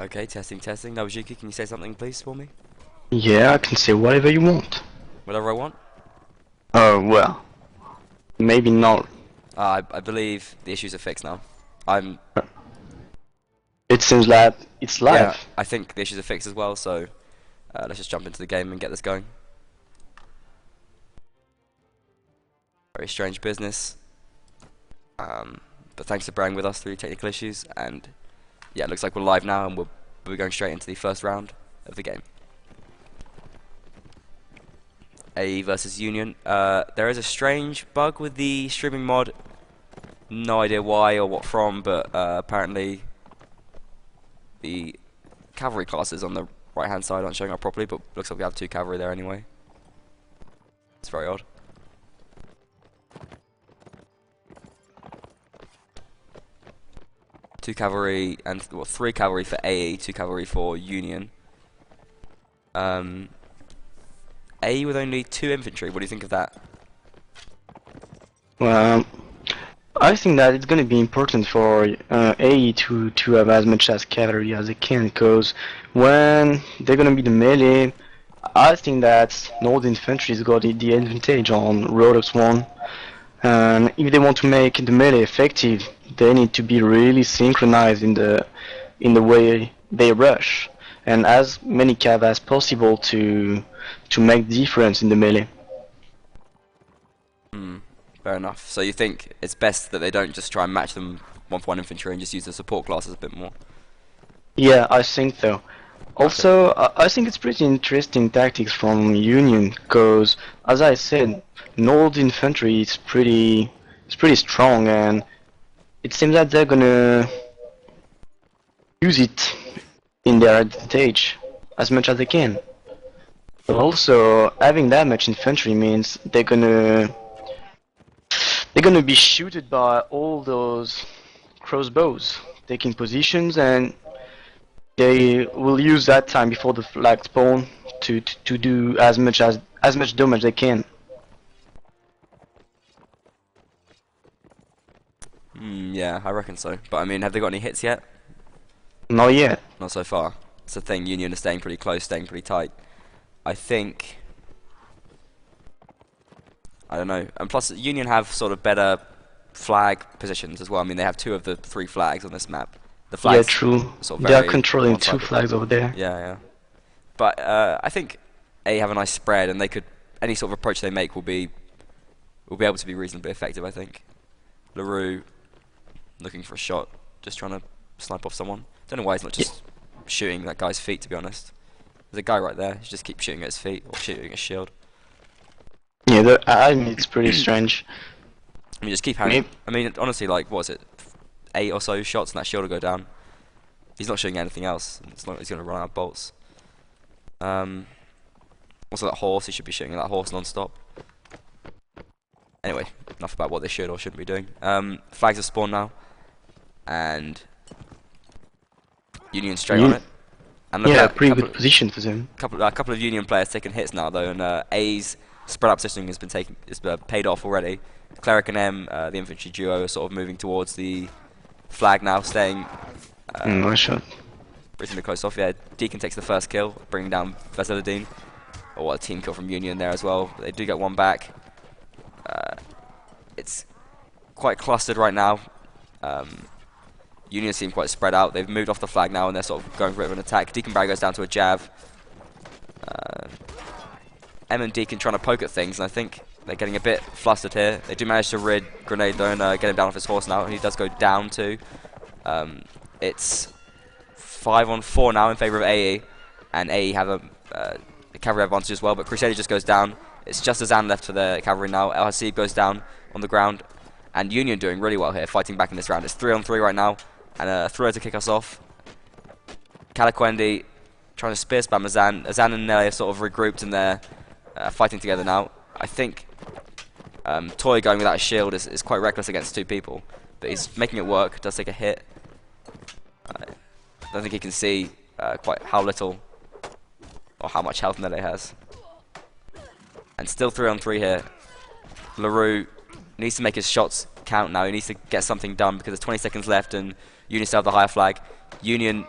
Okay, testing, testing. Nobujiki, can you say something please for me? Yeah, I can say whatever you want. Whatever I want? Oh, well, maybe not. I believe the issues are fixed now. I'm, It seems like it's yeah, live. I think the issues are fixed as well, so let's just jump into the game and get this going. Very strange business. But thanks for bearing with us through technical issues, and yeah, it looks like we're live now, and we're going straight into the first round of the game. AE versus Union. There is a strange bug with the streaming mod. No idea why or what from, but apparently the cavalry classes on the right hand side aren't showing up properly, but looks like we have 2 cavalry there anyway. It's very odd. Two cavalry and, well, 3 cavalry for AE, 2 cavalry for Union. AE with only 2 infantry. What do you think of that? Well, I think that it's gonna be important for AE to have as much as cavalry as they can, because when they're gonna be the melee, I think that North Infantry's got the advantage on Rodox 1. And if they want to make the melee effective, they need to be really synchronized in the way they rush, and as many cav as possible to make difference in the melee. Fair enough. So you think it's best that they don't just try and match them 1-for-1 infantry and just use the support classes a bit more? Yeah, I think so. Okay. Also, I think it's pretty interesting tactics from Union, because as I said, Nord infantry is pretty strong, and it seems that they're gonna use it in their advantage as much as they can. But also, having that much infantry means they're gonna be shooted by all those crossbows, taking positions, and they will use that time before the flag spawn to do as much damage they can. Yeah, I reckon so. But I mean, have they got any hits yet? Not yet. Not so far. It's the thing. Union are staying pretty close, staying pretty tight. I think. I don't know. And plus, Union have sort of better flag positions as well. I mean, they have 2 of the 3 flags on this map. The Yeah, flags true. are sort of They are very controlling 2 one-sided. flags over there. Yeah, yeah. But I think A have a nice spread, and they could any sort of approach they make will be able to be reasonably effective. I think. LaRue looking for a shot, just trying to snipe off someone. Don't know why he's not just shooting that guy's feet. To be honest, there's a guy right there. He should just keep shooting at his feet or shooting his shield. Yeah, I mean it's pretty strange. I mean, just keep hammering. I mean, honestly, like, what was it, 8 or so shots, and that shield will go down. He's not shooting anything else. It's not. He's going to run out of bolts. Also, that horse. He should be shooting at that horse non-stop. Anyway, enough about what they should or shouldn't be doing. Flags have spawned now, and Union straight on it. And look Yeah, at that, pretty good position for them. a couple of Union players taking hits now though, and A's spread out positioning has been paid off already. Cleric and M, the infantry duo, are sort of moving towards the flag now, staying Nice shot. reasonably close off. Yeah, Deacon takes the first kill, bringing down Vaseladine. Oh, what a team kill from Union there as well. They do get one back. It's quite clustered right now. Union seem quite spread out. They've moved off the flag now, and they're sort of going for a bit of an attack. Deacon Barry goes down to a jab. M and Deacon trying to poke at things, and I think they're getting a bit flustered here. They do manage to rid Grenade though, and get him down off his horse now. He does go down too. It's 5-on-4 now in favour of AE, and AE have a cavalry advantage as well, but Crusader just goes down. It's just Azan left for the cavalry now. El Hasib goes down on the ground, and Union doing really well here, fighting back in this round. It's 3-on-3 right now, and a throw to kick us off. Calaquendi trying to spear spam Azan. Azan and Nelly are sort of regrouped, and they're fighting together now. I think Toy going without a shield is quite reckless against 2 people, but he's making it work. Does take a hit. I don't think he can see quite how little or how much health Nelly has. And still 3-on-3 here. LaRue needs to make his shots count now. He needs to get something done because there's 20 seconds left and Union still have the higher flag. Union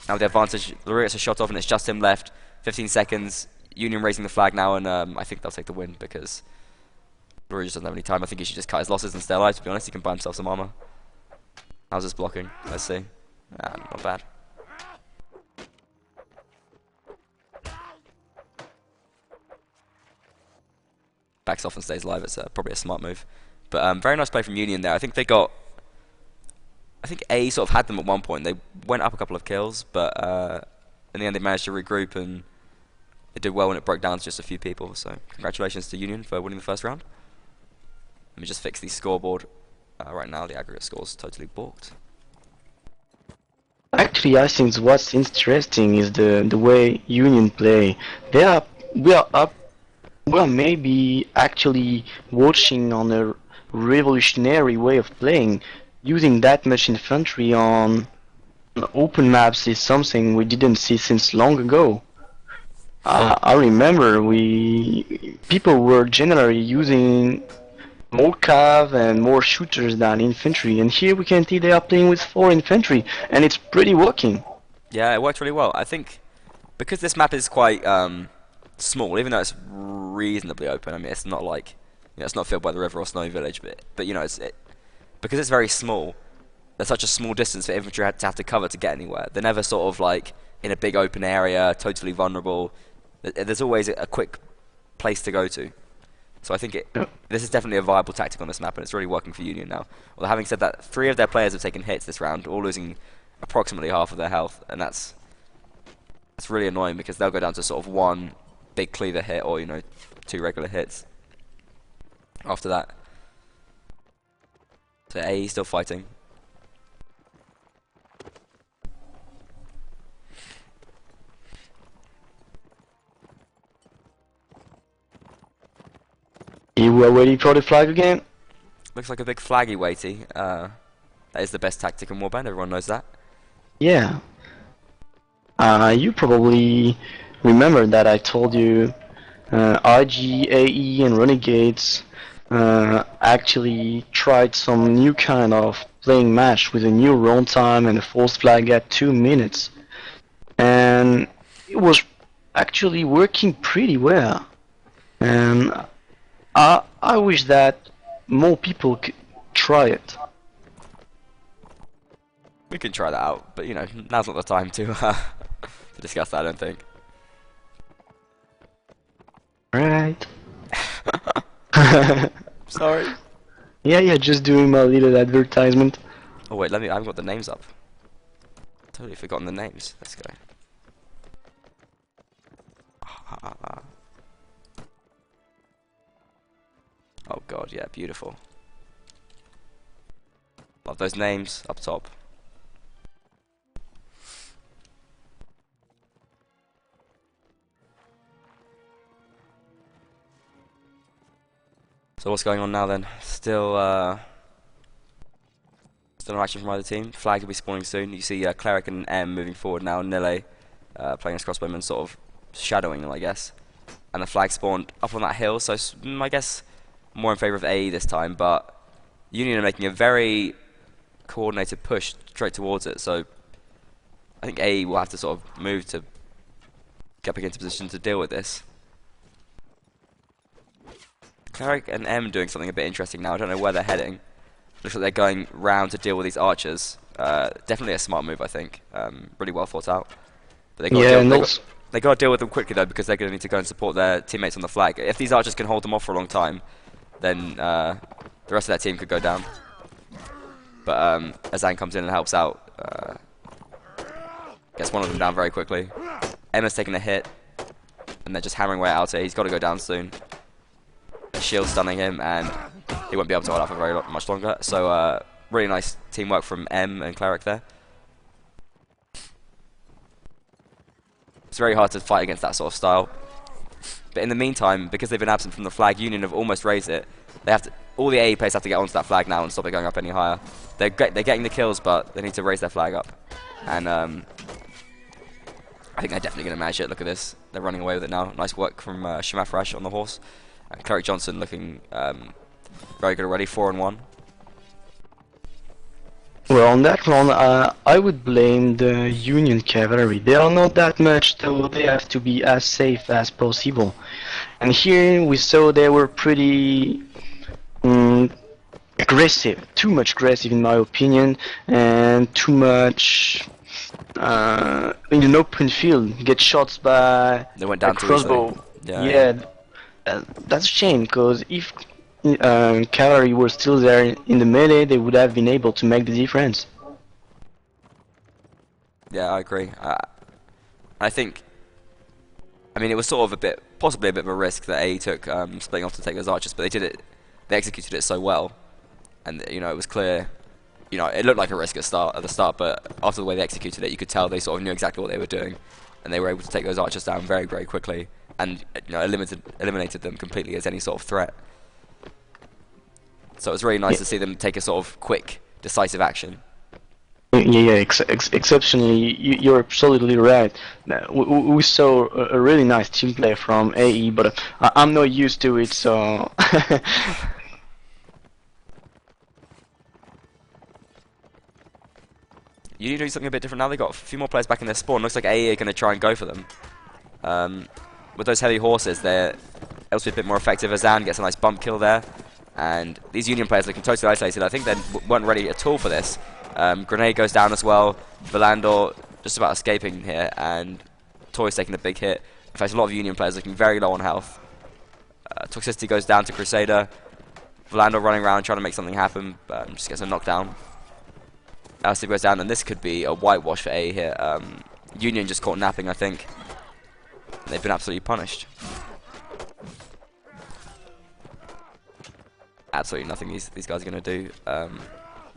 Now with the advantage, Larius has shot off and it's just him left. 15 seconds. Union raising the flag now, and I think they'll take the win because Larius just doesn't have any time. I think he should just cut his losses and stay alive, to be honest. He can buy himself some armor. How's this blocking? Let's see. Not bad. Backs off and stays alive. It's probably a smart move. But very nice play from Union there. I think A sort of had them at one point. They went up a couple of kills, but in the end they managed to regroup and they did well when it broke down to just a few people. So congratulations to Union for winning the first round. Let me just fix the scoreboard. Right now the aggregate score is totally balked. Actually, I think what's interesting is the way Union play. We are up. We are maybe actually watching on a revolutionary way of playing. Using that much infantry on open maps is something we didn't see since long ago. I remember people were generally using more cav and more shooters than infantry, and here we can see they are playing with 4 infantry, and it's pretty working. Yeah, it worked really well. I think because this map is quite small, even though it's reasonably open. I mean, it's not like it's not filled by the river or snowy village, but you know, because it's very small. There's such a small distance for infantry to have to cover to get anywhere. They're never sort of like in a big open area, totally vulnerable. There's always a quick place to go to. So I think this is definitely a viable tactic on this map, and it's really working for Union now. Although having said that, 3 of their players have taken hits this round, all losing approximately half of their health, and that's really annoying because they'll go down to sort of 1 big cleaver hit or 2 regular hits after that. So AE still fighting. You are ready for the flag again? Looks like a big flaggy weighty. That is the best tactic in Warband, everyone knows that. Yeah. You probably remember that I told you RG, AE, and Renegades actually tried some new kind of playing match with a new runtime and a false flag at 2 minutes. And it was actually working pretty well. And I wish that more people could try it. We can try that out, but now's not the time to discuss that, I don't think. Right. Sorry. Yeah, just doing my little advertisement. Oh wait, I haven't got the names up. Totally forgotten the names. Let's go. Oh god, yeah, beautiful. Love those names up top. So what's going on now then? Still no action from either team. Flag will be spawning soon. You see Cleric and M moving forward now. Nile playing as crossbowman, sort of shadowing them, I guess. And the flag spawned up on that hill, so I guess more in favour of AE this time, but Union are making a very coordinated push straight towards it, so I think AE will have to sort of move to get back into position to deal with this. Cleric and M doing something a bit interesting now. I don't know where they're heading. Looks like they're going round to deal with these archers. Definitely a smart move, I think. Really well thought out. But they got to deal with them quickly though, because they're going to need to go and support their teammates on the flag. If these archers can hold them off for a long time, then the rest of their team could go down. But Azan comes in and helps out. Gets one of them down very quickly. Emma's taking a hit, and they're just hammering away at Altair. He's got to go down soon. Shield stunning him, and he won't be able to hold out for very much longer. So really nice teamwork from M and Cleric there. It's very hard to fight against that sort of style. But in the meantime, because they've been absent from the flag, Union have almost raised it. They have to. All the AE players have to get onto that flag now and stop it going up any higher. They're getting the kills, but they need to raise their flag up. And I think they're definitely going to manage it. Look at this. They're running away with it now. Nice work from Shamafrash on the horse. And Cleric Johnson looking very good already, 4-1. Well, on that one, I would blame the Union cavalry. They are not that much, so they have to be as safe as possible. And here we saw they were pretty mm, aggressive, too much aggressive in my opinion, and too much in an open field. Get shots by They went a down too easily. crossbow. Yeah, yeah. Yeah, that's a shame because if cavalry were still there in the melee, they would have been able to make the difference. Yeah, I agree. I think, I mean, it was sort of a bit, possibly a bit of a risk that AE took, splitting off to take those archers, but they did it, they executed it so well, and you know, it was clear, you know, it looked like a risk at the start, but after the way they executed it, you could tell they sort of knew exactly what they were doing, and they were able to take those archers down very, very quickly, and you know, eliminated them completely as any sort of threat. So it was really nice Yeah. to see them take a sort of quick, decisive action. Yeah, exceptionally, you're absolutely right. We saw a really nice team play from AE, but I'm not used to it, so You need to do something a bit different now. They've got a few more players back in their spawn. Looks like AE are going to try and go for them. With those heavy horses, they're able to be a bit more effective. Azan gets a nice bump kill there. And these Union players looking totally isolated. I think they weren't ready at all for this. Grenade goes down as well. Valandor just about escaping here. And Toy's taking a big hit. In fact, a lot of Union players looking very low on health. Toxicity goes down to Crusader. Valandor running around trying to make something happen. Just gets a knockdown. Alistair goes down, and this could be a whitewash for A here. Union just caught napping, I think. They've been absolutely punished. Absolutely nothing these guys are going to do.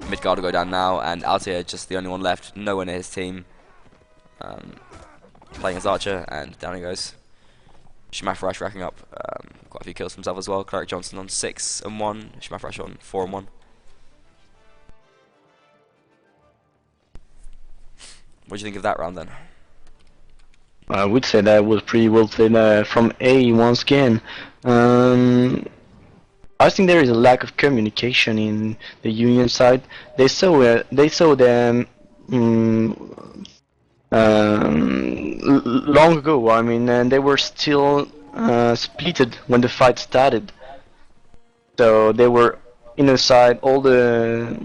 Midgard will go down now, and Altair just the only one left. No one in his team. Playing as Archer, and down he goes. Shmafrash racking up quite a few kills for himself as well. Cleric Johnson on 6 and 1. Shmafrash on 4 and 1. What do you think of that round then? I would say that was pretty well played from AE once again. I think there is a lack of communication in the Union side. They saw them long ago. I mean, and they were still splitted when the fight started. So they were in a side, all the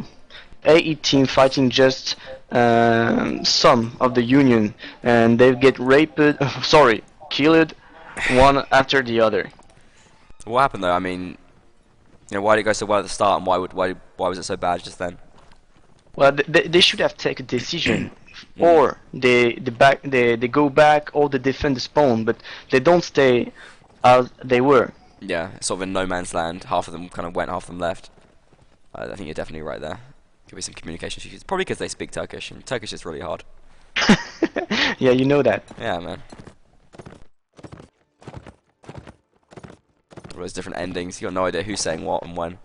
AE team fighting just some of the Union, and they get raped, sorry, killed one after the other. What happened though? I mean, you know, why did it go so well at the start, and why was it so bad just then? Well, they should have taken a decision, or they go back, or they defend the spawn, but they don't stay as they were. Yeah, sort of in no man's land. Half of them kind of went, half of them left. I think you're definitely right there. Could be some communication issues. Probably because they speak Turkish, and Turkish is really hard. Yeah, you know that. Yeah, man. All those different endings. You got no idea who's saying what and when.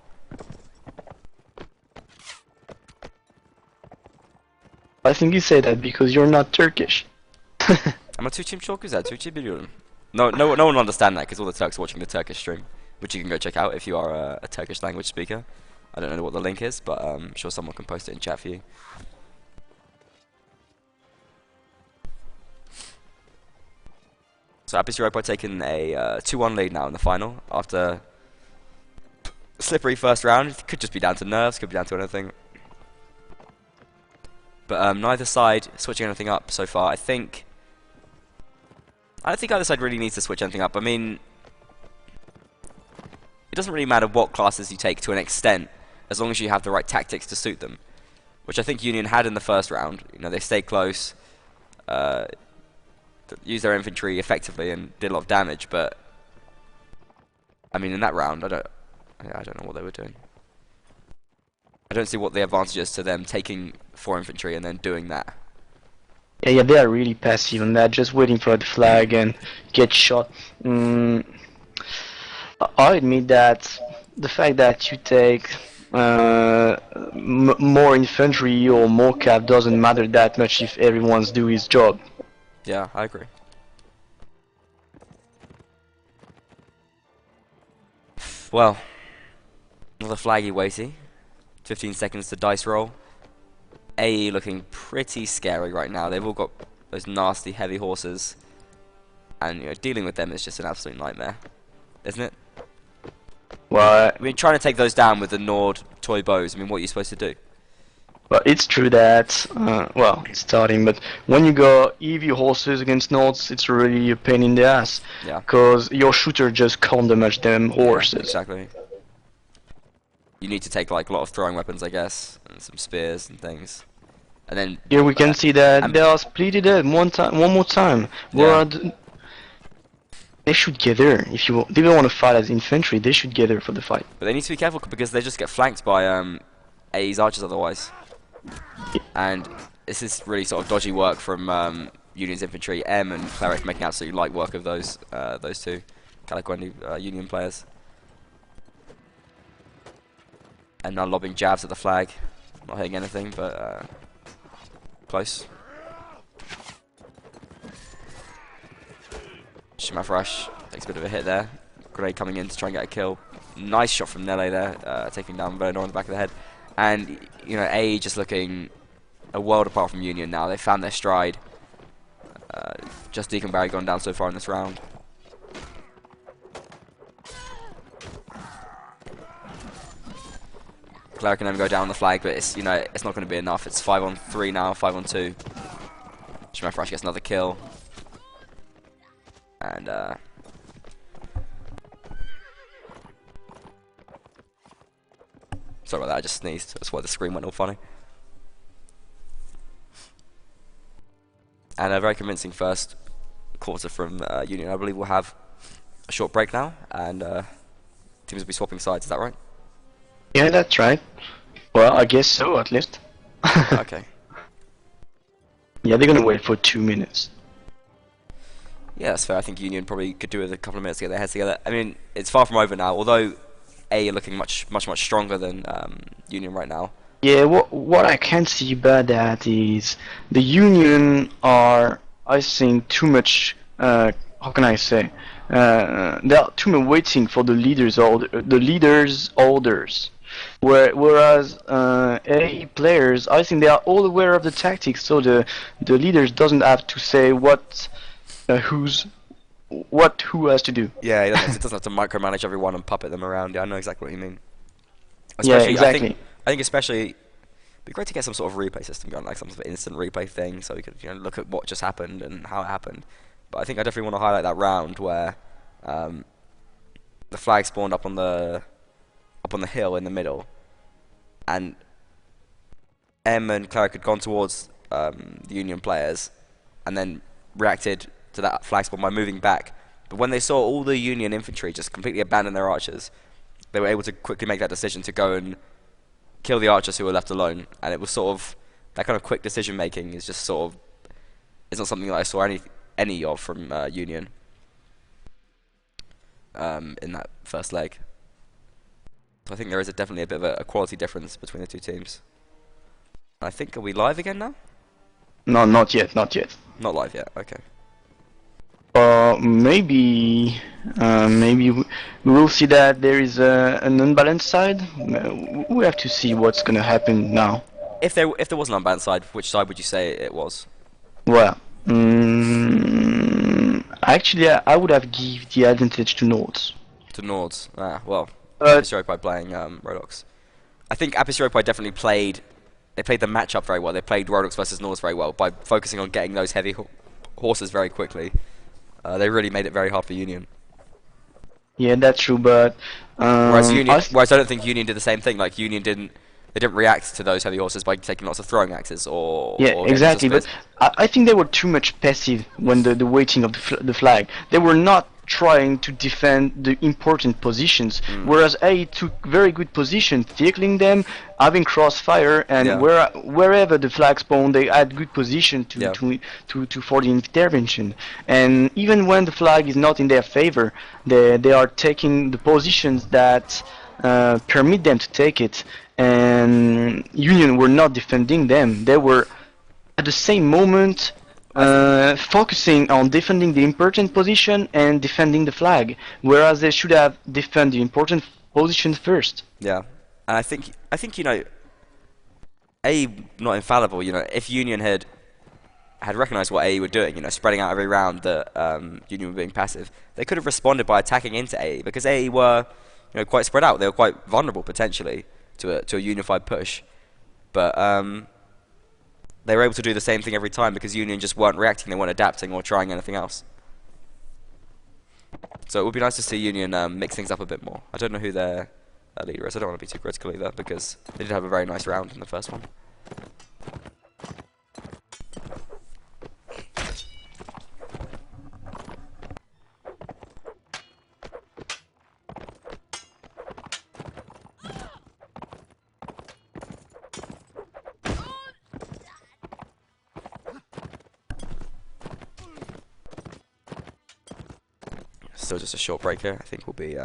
I think you say that because you're not Turkish. Ama Türkçem çok güzel. Türkçe biliyorum. No one will understand that because all the Turks are watching the Turkish stream, which you can go check out if you are a Turkish language speaker. I don't know what the link is, but I'm sure someone can post it in chat for you. So Apis Europae taking a 2-1 lead now in the final after a slippery first round. It could just be down to nerves, could be down to anything. But neither side switching anything up so far. I don't think either side really needs to switch anything up. I mean, it doesn't really matter what classes you take to an extent, as long as you have the right tactics to suit them, which I think Union had in the first round. You know, they stayed close, used their infantry effectively, and did a lot of damage. But I mean, in that round, I don't know what they were doing. I don't see what the advantage is to them taking 4 infantry and then doing that. Yeah, they are really passive on that, just waiting for the flag and get shot. I admit that the fact that you take more infantry or more cap doesn't matter that much if everyone's do his job. Yeah, I agree. Well, another flaggy weighty. 15 seconds to dice roll. AE looking pretty scary right now. They've all got those nasty heavy horses, and dealing with them is just an absolute nightmare, isn't it? Well, I mean, trying to take those down with the Nord toy bows. I mean, what are you supposed to do? but it's true that, well, it's starting, but when you go heavy horses against Nords, it's really a pain in the ass. Yeah. Because your shooter just can't damage them horses. Yeah, exactly. You need to take like a lot of throwing weapons, I guess, and some spears and things. And then Here we can see that they are splitted up one more time. Yeah. They should gather. If you they don't want to fight as infantry, they should gather for the fight. But they need to be careful because they just get flanked by AE's archers otherwise. And this is really sort of dodgy work from Union's infantry. M and Cleric making absolutely light work of those two Caliquendi Union players. And now lobbing jabs at the flag. Not hitting anything, but close. Shimafrash takes a bit of a hit there. Grenade coming in to try and get a kill. Nice shot from Nele there, taking down Vendetta on the back of the head. And AE just looking a world apart from Union now. They found their stride. Just Deacon Barry gone down so far in this round. Cleric can never go down on the flag, but it's it's not going to be enough. It's 5-on-3 now, 5-on-2. Shimafrash gets another kill. And sorry about that, I just sneezed. That's why the screen went all funny. And a very convincing first quarter from Union. I believe we'll have a short break now, and teams will be swapping sides. Is that right? Yeah, that's right. Well, I guess so, at least. Okay. Yeah, they're gonna wait for 2 minutes. Yeah, that's fair. I think Union probably could do with a couple of minutes to get their heads together. I mean, it's far from over now, although A are looking much stronger than Union right now. Yeah, what I can see about that is the Union are, I think, too much. How can I say? They are too much waiting for the leaders' orders. Whereas A players, I think they are all aware of the tactics, so the leaders doesn't have to say who has to do. Yeah, it doesn't have to micromanage everyone and puppet them around. Yeah, I know exactly what you mean. Yeah, exactly. I think especially, it'd be great to get some sort of replay system going, like some sort of instant replay thing, so we could look at what just happened and how it happened. But I think I definitely want to highlight that round where the flag spawned up on the hill in the middle, and M and Cleric had gone towards the Union players, and then reacted to that flag spawn by moving back. But when they saw all the Union infantry just completely abandon their archers, they were able to quickly make that decision to go and kill the archers who were left alone. And it was sort of that kind of quick decision making is just sort of, it's not something that I saw any of from Union in that first leg. So I think there is definitely a bit of a quality difference between the two teams. I think, are we live again now? No, not yet, not yet. Not live yet. Okay. Maybe we will see that there is an unbalanced side. We have to see what's gonna happen now. If there was an unbalanced side, which side would you say it was? Well, actually, I would have give the advantage to Nords. To Nords. Well, Apis Europae playing Rodox. I think Apis Europae definitely played. They played the matchup very well. They played Rodox versus Nords very well by focusing on getting those heavy horses very quickly. They really made it very hard for Union. Yeah, that's true, but whereas I don't think Union did the same thing. Like Union didn't react to those heavy horses by taking lots of throwing axes or exactly. But I think they were too much passive when the waiting of the flag. They were not trying to defend the important positions, whereas A took very good positions, tackling them, having crossfire, and wherever the flag spawned, they had good position for the intervention. And even when the flag is not in their favor, they are taking the positions that permit them to take it. And Union were not defending them. They were at the same moment focusing on defending the important position and defending the flag, whereas they should have defended the important position first. Yeah, and I think A not infallible. You know, if Union had recognized what AE were doing, you know, spreading out every round that Union were being passive, they could have responded by attacking into AE because AE were, you know, quite spread out. They were quite vulnerable potentially to a unified push, but they were able to do the same thing every time because Union just weren't reacting, they weren't adapting or trying anything else. So it would be nice to see Union mix things up a bit more. I don't know who their leader is. I don't want to be too critical either because they did have a very nice round in the first one. Still just a short break here. I think we'll be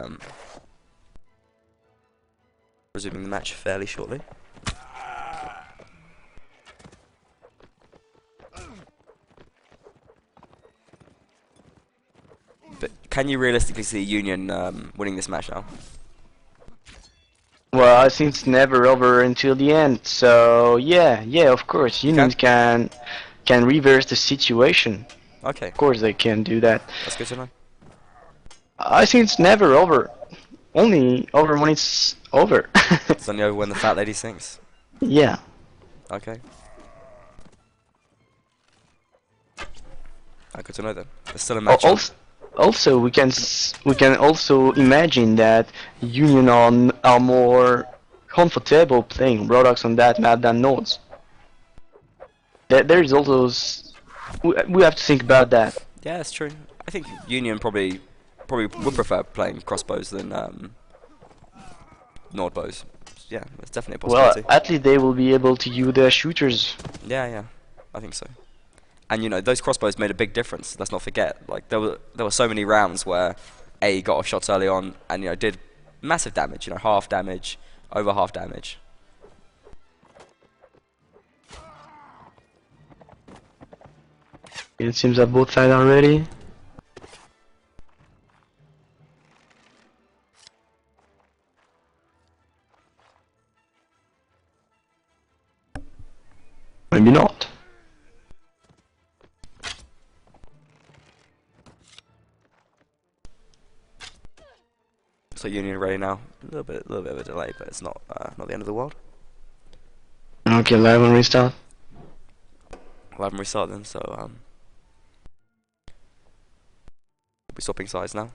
resuming the match fairly shortly. But can you realistically see Union winning this match now? Well, I think it's never over until the end. So yeah, of course, Union can reverse the situation. Okay, Of course, they can do that. that's good to know. I think it's never over. Only over when it's over. It's only over when the fat lady sings. Yeah. Okay. Good to know then. There's still a match. Also, we can also imagine that Union are more comfortable playing Rodox on that map than Nodes. There is also we have to think about that. Yeah, it's true. I think Union probably would prefer playing crossbows than Nord bows. Yeah, it's definitely a Well, possibility. at least they will be able to use their shooters. Yeah, I think so. And you know, those crossbows made a big difference. Let's not forget. Like there were so many rounds where A got off shots early on and you know did massive damage. You know, half damage, over half damage. It seems that both sides are ready. Maybe not. So Union ready now. A little bit of a delay, but it's not the end of the world. Okay, live on restart. We'll have them restart then. So we'll be swapping sides now.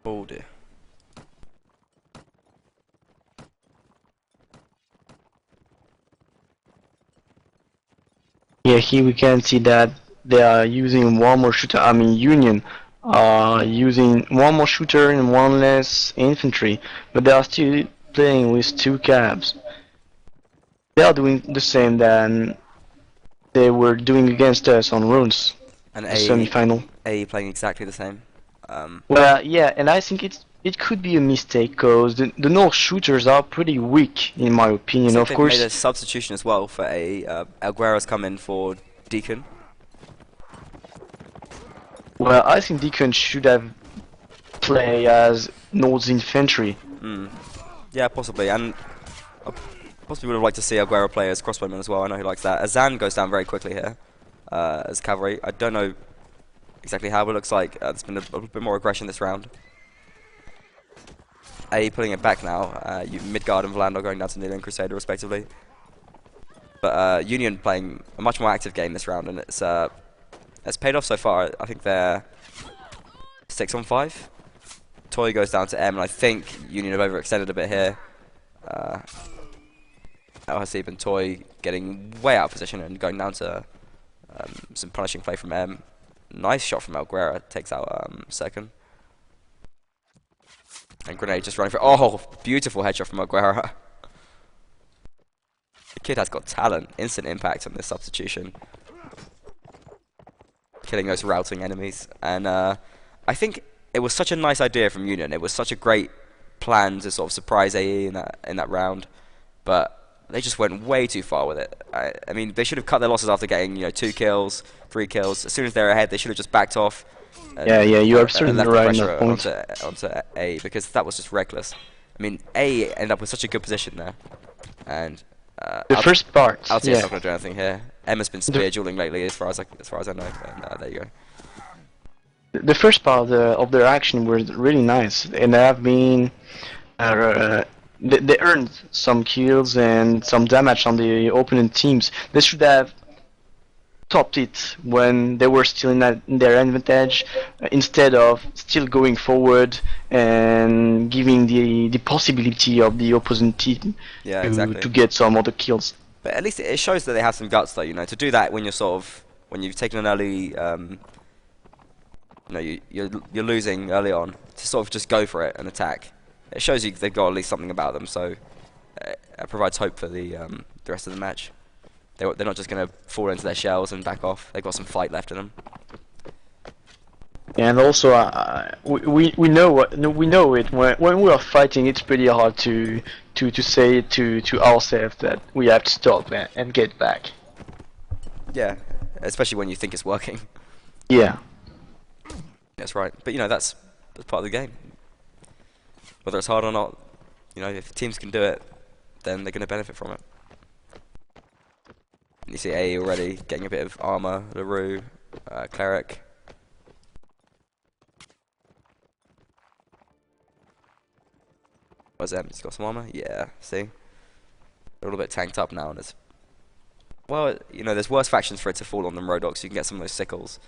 Oh dear. Yeah, here we can see that they are using one more shooter. I mean, Union are using one more shooter and one less infantry, but they are still playing with two cabs. They are doing the same than they were doing against us on runes, And the semi-final. A playing exactly the same. Well, yeah, and I think it could be a mistake because the North shooters are pretty weak in my opinion. So Of they've course, made a substitution as well for a Alguera's come in for Deacon. well, I think Deacon should have played as North's infantry. Yeah, possibly, and I possibly would have liked to see Alguera play as crossbowman as well. I know he likes that. Azan goes down very quickly here as cavalry. I don't know exactly how, but it looks like there's been a bit more aggression this round. A pulling it back now. Midgard and Vlando going down to Neil and Crusader respectively. But Union playing a much more active game this round, and it's paid off so far. I think they're 6-on-5. Toy goes down to M, and I think Union have overextended a bit here. Al-Hasib and Toy getting way out of position and going down to some punishing play from M. Nice shot from Alguera, takes out second. And Grenade just running for... Oh, beautiful headshot from Alguera. The kid has got talent. Instant impact on this substitution. Killing those routing enemies. And I think it was such a nice idea from Union. It was such a great plan to sort of surprise AE in that round. But they just went way too far with it. I mean, they should have cut their losses after getting 2 kills, 3 kills. As soon as they're ahead, they should have just backed off. Yeah, yeah, you're And absolutely left the right on pressure that point. onto A, because that was just reckless. I mean, A ended up with such a good position there, and The first part, LT's yeah. not going to do anything here. Emma's been spear dueling lately, as far as I know. And there you go. The first part of their action was really nice, and have been they earned some kills and some damage on the opponent teams. They should have topped it when they were still in their advantage, instead of still going forward and giving the possibility of the opposing team Yeah, exactly. to get some other kills. But at least it shows that they have some guts, though. To do that when you've taken an early, you're losing early on, to sort of just go for it and attack. It shows you they've got at least something about them. So it provides hope for the rest of the match. They're not just going to fall into their shells and back off. They've got some fight left in them. And also, we know it when we are fighting. It's pretty hard to say to ourselves that we have to stop and get back. Yeah, especially when you think it's working. Yeah. That's right. But that's part of the game. Whether it's hard or not, if teams can do it, then they're going to benefit from it. You see A already getting a bit of armor, LaRue, Cleric. Where's M? He's got some armor? Yeah, see? A little bit tanked up now, and it's... Well, there's worse factions for it to fall on than Rodox, so you can get some of those sickles.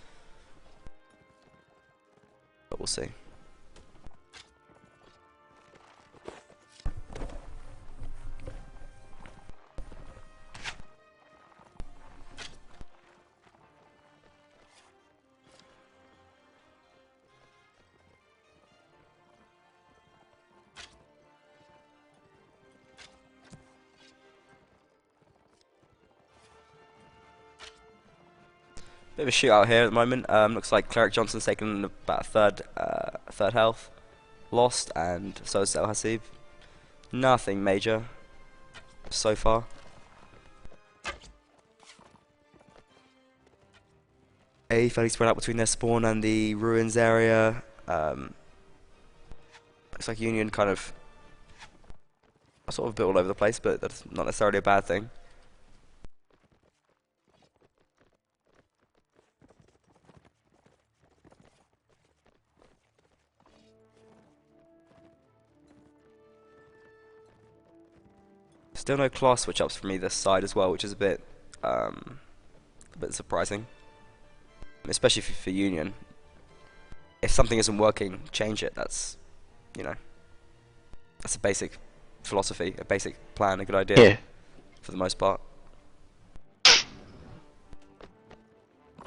But we'll see. Bit of a shootout here at the moment. Looks like Cleric Johnson's taken about a third health. Lost, and so is El Hasib. Nothing major so far. A fairly spread out between their spawn and the ruins area. Looks like Union kind of sort of a bit all over the place, but that's not necessarily a bad thing. Still no class switch ups from either side as well, which is a bit surprising, especially for Union. If something isn't working, change it. That's that's a basic philosophy, a basic plan, a good idea. Yeah. For the most part.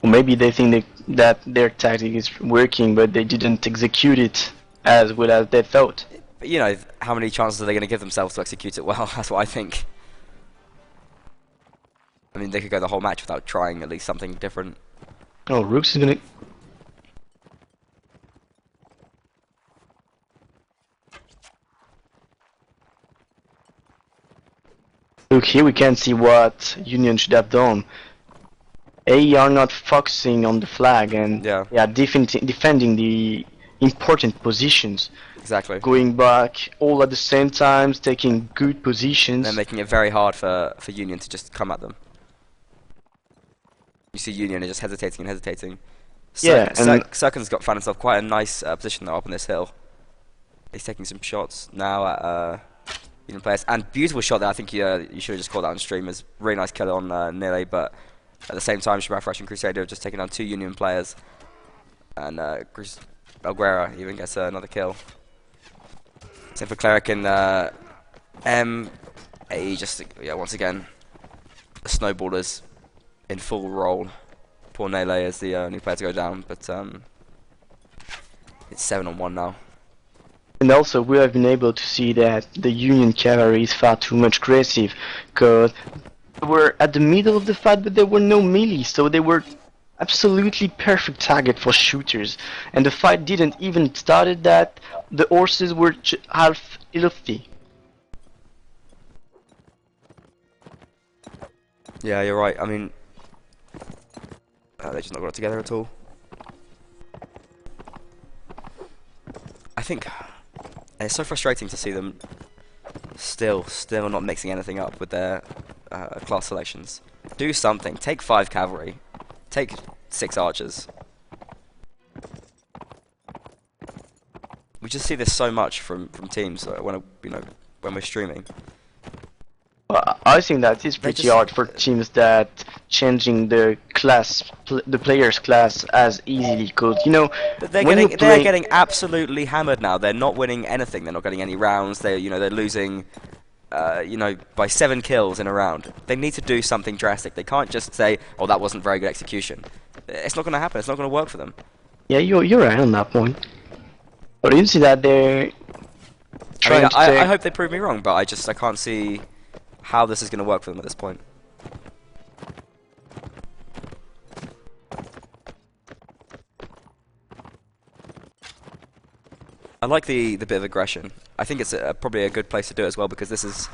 Or maybe they think that their tactic is working, but they didn't execute it as well as they thought. But how many chances are they going to give themselves to execute it well? That's what I think. I mean, they could go the whole match without trying at least something different. Oh, Rooks is gonna... Look, here we can see what Union should have done. A are not focusing on the flag and defending the important positions. Exactly. Going back all at the same time, taking good positions. They're making it very hard for Union to just come at them. You see Union are just hesitating and hesitating. Sirkin's found himself quite a nice position though up on this hill. He's taking some shots now at Union players. And beautiful shot that I think you should have just caught that on stream. Is really nice kill on Nile, but at the same time Shamaf Rush and Crusader have just taken down 2 Union players. And Alguera even gets another kill. Same for Cleric and M. A just once again the snowballers in full roll. Poor Nele is the only player to go down, but it's 7-on-1 now. And also we have been able to see that the Union cavalry is far too much aggressive, because they were at the middle of the fight but there were no melee, so they were absolutely perfect target for shooters, and the fight didn't even started that the horses were half healthy. Yeah, you're right. I mean, they just not got it together at all. I think it's so frustrating to see them still not mixing anything up with their class selections. Do something. Take 5 cavalry. Take 6 archers. We just see this so much from teams when we're streaming. I think that is They pretty just hard for teams that changing the the player's class as easily. Cause you know, But when you they're play, getting absolutely hammered now. They're not winning anything. They're not getting any rounds. They're losing by 7 kills in a round. They need to do something drastic. They can't just say, "Oh, that wasn't very good execution." It's not going to happen. It's not going to work for them. yeah, you're right on that point. But you see that they're I mean, trying to I take. hope they prove me wrong, but I can't see how this is going to work for them at this point. I like the bit of aggression. I think it's probably a good place to do it as well because this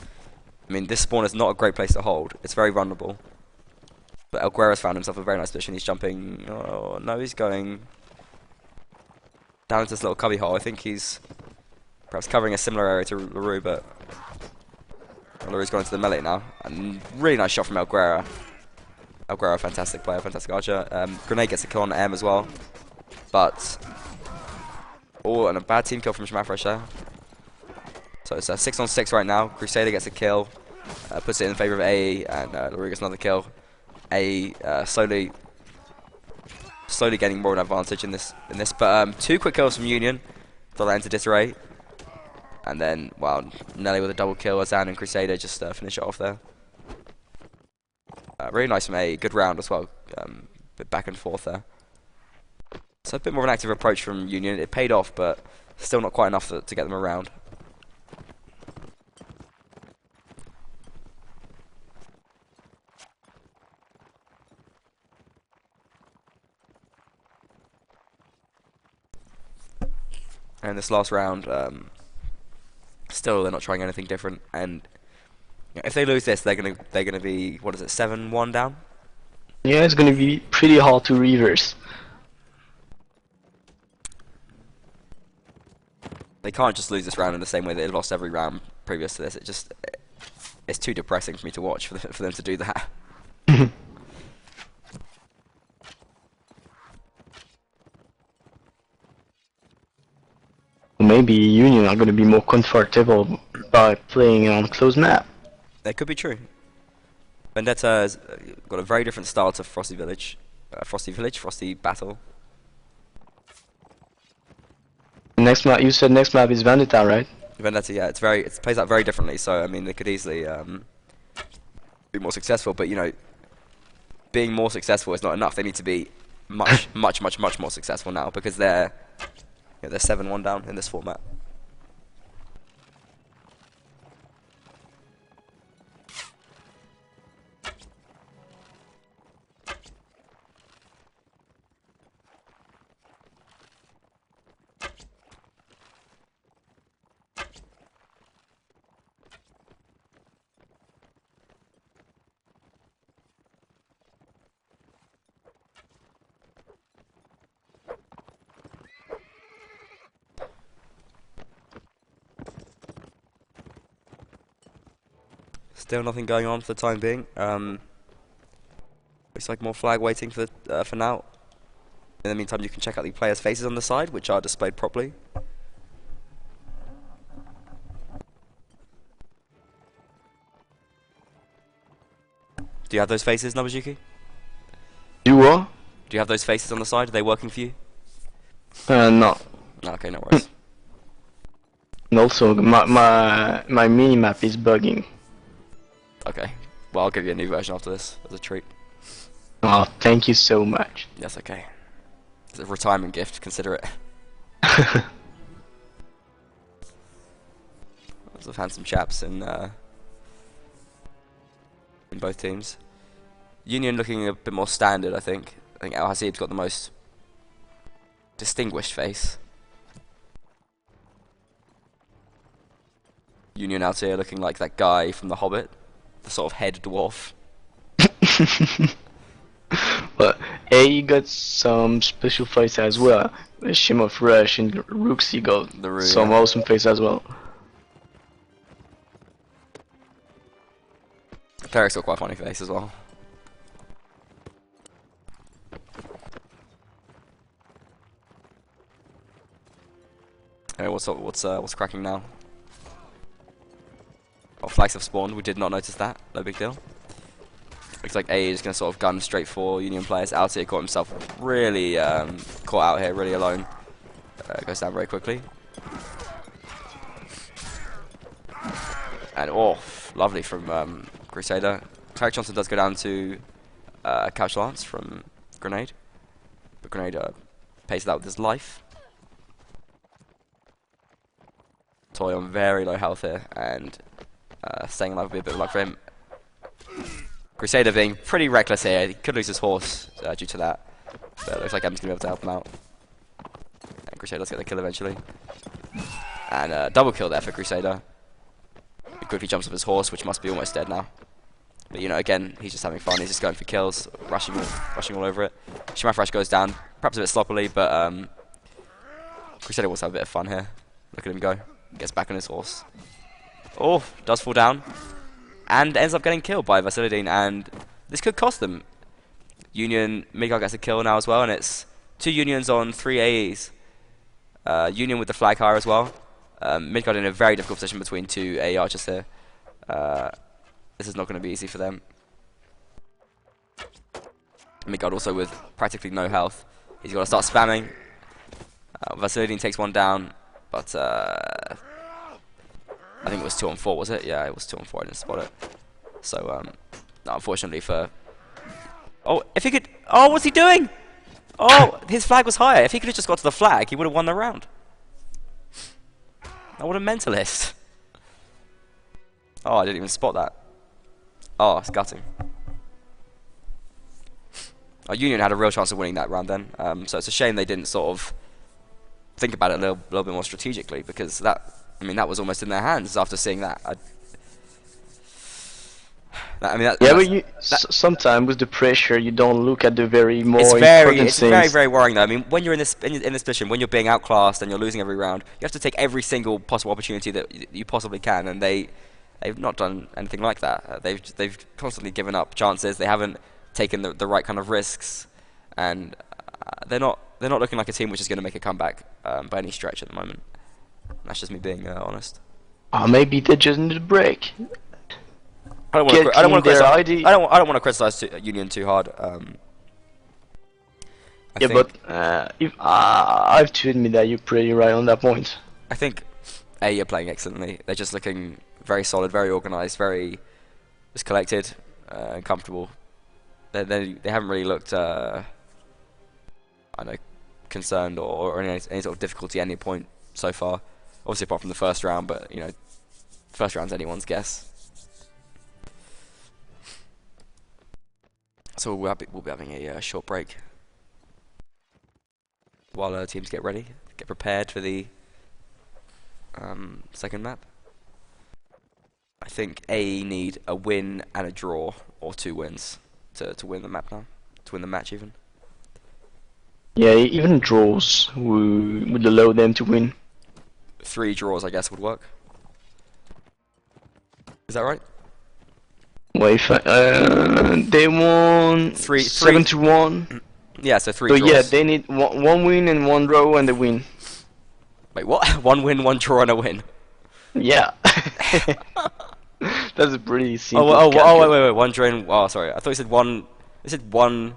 spawn is not a great place to hold. It's very vulnerable. But Elguera's found himself a very nice position. He's jumping. Oh no, he's going down into this little cubby hole. I think he's perhaps covering a similar area to LaRue, but LaRue's gone into the melee now. And really nice shot from Elguera. Elguera, fantastic player, fantastic archer. Grenade gets a kill on M as well, but and a bad team kill from Shmafresh there. So it's 6 on 6 right now. Crusader gets a kill, puts it in favor of A, and LaRue gets another kill. A slowly gaining more of an advantage in this. But 2 quick kills from Union. Throw that into disarray. And then, wow, Nelly with a double kill. Azan and Crusader just finish it off there. Really nice from A. Good round as well. Bit back and forth there. So a bit more of an active approach from Union. It paid off, but still not quite enough to get them around. And this last round, still they're not trying anything different. And if they lose this, they're gonna be, what is it, 7-1 down? Yeah, it's gonna be pretty hard to reverse. They can't just lose this round in the same way they lost every round previous to this. It's too depressing for me to watch for them to do that. Maybe Union are gonna be more comfortable by playing on closed map. That could be true. Vendetta has got a very different style to Frosty Village. Frosty Battle. Next map, you said next map is Vendetta, right? Vendetta, yeah, it plays out very differently. So I mean, they could easily be more successful. But being more successful is not enough. They need to be much more successful now because they're 7-1 down in this format. Still nothing going on for the time being. Looks like more flag waiting for now. In the meantime, you can check out the players' faces on the side, which are displayed properly. Do you have those faces, Nabajuki? You what? Do you have those faces on the side? Are they working for you? No. Okay, no worries. And also, my mini map is bugging. Okay. Well, I'll give you a new version after this as a treat. Oh, thank you so much. Yes, okay. It's a retirement gift. Consider it. Lots of handsome chaps in both teams. Union looking a bit more standard, I think. I think Al Hasib's got the most distinguished face. Union out here looking like that guy from The Hobbit, the sort of head dwarf. But A got some special fights as well. Shim of Rush and Rooksy got The Roo, some yeah. awesome fights as well. Cleric's got quite a funny face as well. Anyway, what's cracking now? Oh, flags have spawned. We did not notice that. No big deal. Looks like A is going to sort of gun straight for Union players. Altier caught himself really caught out here, really alone. Goes down very quickly. And oh, lovely from Crusader. Cleric Johnson does go down to Couch Lance from Grenade. But Grenade pays that with his life. Toy on very low health here, and staying alive will be a bit of luck for him. Crusader being pretty reckless here. He could lose his horse due to that. But it looks like M's going to be able to help him out. And Crusader does get the kill eventually. And double kill there for Crusader. He quickly jumps off his horse, which must be almost dead now. But you know, again, he's just having fun. He's just going for kills, rushing all over it. Shimaf Rush goes down, perhaps a bit sloppily, but Crusader wants to have a bit of fun here. Look at him go. Gets back on his horse. Oh, does fall down. And ends up getting killed by Vasilidine, and this could cost them. Union, Midgard gets a kill now as well, and it's 2 Unions on 3 AEs. Union with the flag higher as well. Midgard in a very difficult position between 2 AE archers here. This is not going to be easy for them. Midgard also with practically no health. He's got to start spamming. Vasilidine takes one down, but I think it was 2 on 4, was it? Yeah, it was 2 on 4. I didn't spot it. So, unfortunately for... Oh, if he could... Oh, what's he doing? Oh, his flag was higher. If he could have just got to the flag, he would have won the round. Oh, what a mentalist. Oh, I didn't even spot that. Oh, it's gutting. Union had a real chance of winning that round then. So it's a shame they didn't sort of think about it a little bit more strategically, because that... I mean, that was almost in their hands after seeing that. I mean, sometimes with the pressure, you don't look at the very more it's important it's things. very worrying though. I mean, when you're in this position, when you're being outclassed and you're losing every round, you have to take every single possible opportunity that you possibly can, and they've not done anything like that. They've constantly given up chances. They haven't taken the right kind of risks, and they're not looking like a team which is going to make a comeback by any stretch at the moment. That's just me being honest. Oh, maybe they just need a break. I don't want to criticize Union too hard. Yeah, but if I have to admit that you're pretty right on that point. I think A are playing excellently. They're just looking very solid, very organised, very just collected and comfortable. They haven't really looked I don't know, concerned or any sort of difficulty at any point so far. Obviously apart from the first round, but you know, first round's anyone's guess. So we'll be having a short break while teams get ready, get prepared for the second map. I think A need a win and a draw, or 2 wins to win the map now, to win the match even. Yeah, even draws would allow them to win. 3 draws, I guess, would work. Is that right? Well, if they won 7-1. Yeah, so 3 So draws. yeah, they need one win and 1 draw, and they win. Wait, what? 1 win, 1 draw, and a win. Yeah. That's a pretty simple. Wait, 1 draw. Oh, sorry. I thought you said 1. You said 1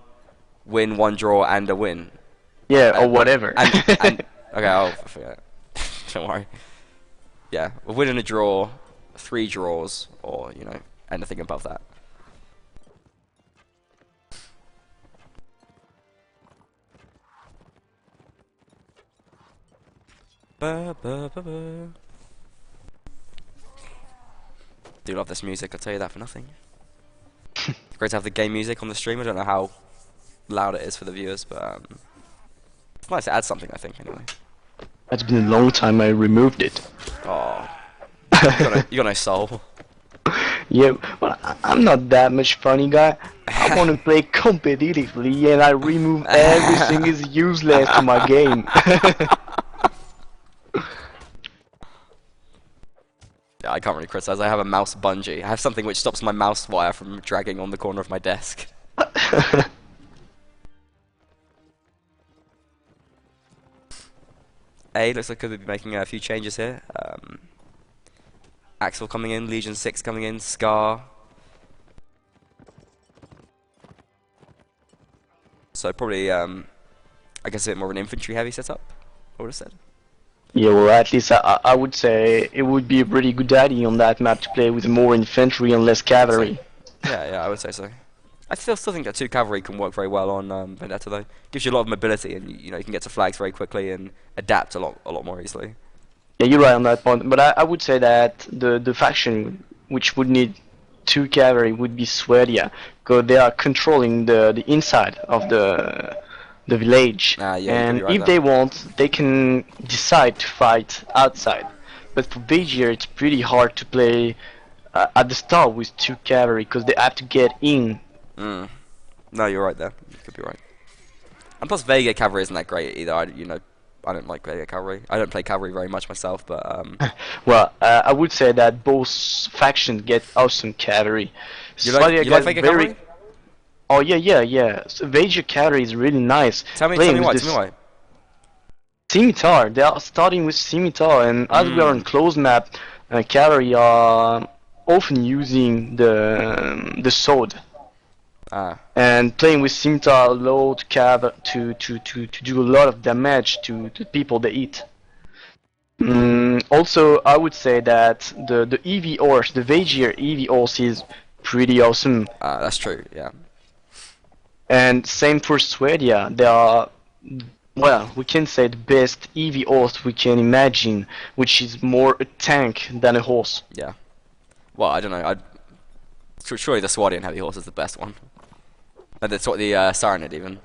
win, 1 draw, and a win. Yeah, or whatever. Okay, I'll forget. Don't worry. Yeah, a win and a draw, 3 draws, or you know, anything above that. Do love this music, I'll tell you that for nothing. It's great to have the game music on the stream. I don't know how loud it is for the viewers, but it's nice to add something, I think, anyway. It's been a long time I removed it. Oh, you got no soul. Yeah, well, I'm not that much funny guy. I want to play competitively, and I remove everything is useless to my game. Yeah, I can't really criticize. I have a mouse bungee. I have something which stops my mouse wire from dragging on the corner of my desk. A looks like could be making a few changes here. Axel coming in, Legion 6 coming in, Scar. So probably, I guess a bit more of an infantry heavy setup, I would have said. Yeah, well, at least I would say it would be a pretty good idea on that map to play with more infantry and less cavalry. Yeah, I would say so. I still think that 2 cavalry can work very well on Vendetta though. Gives you a lot of mobility, and you know you can get to flags very quickly and adapt a lot more easily. Yeah, you're right on that point, but I would say that the faction which would need 2 cavalry would be Swedia, because they are controlling the inside of the village, Yeah, you could and be right if there. they want, they can decide to fight outside. But for Beijing, it's pretty hard to play at the start with 2 cavalry, because they have to get in. Mm. No, you're right there. You could be right. And plus, Vega cavalry isn't that great either. I don't like Vega cavalry. I don't play cavalry very much myself, but Well, I would say that both factions get awesome cavalry. you like Swadia Vega very. cavalry? Oh yeah. So Vega cavalry is really nice. Tell me Playing why. with Tell me why. Scimitar. They are starting with Scimitar, and as we are on closed map, cavalry are often using the sword. Ah, And playing with Scimitar allows cav to do a lot of damage to people they eat. Also, I would say that the EV horse, the Vegier EV horse, is pretty awesome. that's true. Yeah. And same for Swedia. They are, well, we can say the best EV horse we can imagine, which is more a tank than a horse. Yeah. Well, I don't know. Surely the Swardian heavy horse is the best one. And that's what the Saranid even.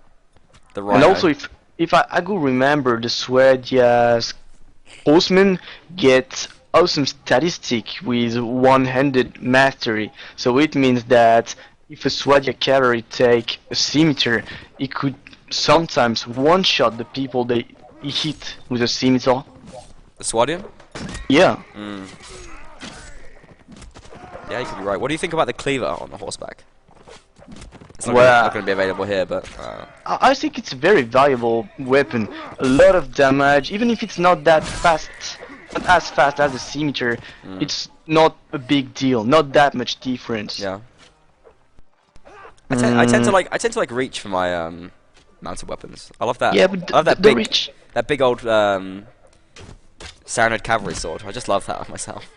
The Rhino. And also, if I could remember, the Swedia's horsemen get awesome statistic with one-handed mastery. So it means that if a Swadia cavalry take a scimitar, it could sometimes one-shot the people they hit with a scimitar. The Swardian? Yeah. Yeah, you could be right. What do you think about the cleaver on the horseback? It's not Well, going to be available here, but I think it's a very valuable weapon. A lot of damage, even if it's not that fast, not as fast as the scimitar, it's not a big deal. Not that much difference. yeah. I tend to like reach for my mounted weapons. I love that. Yeah, but I love that the big reach. that big old Saranid cavalry sword. I just love that myself.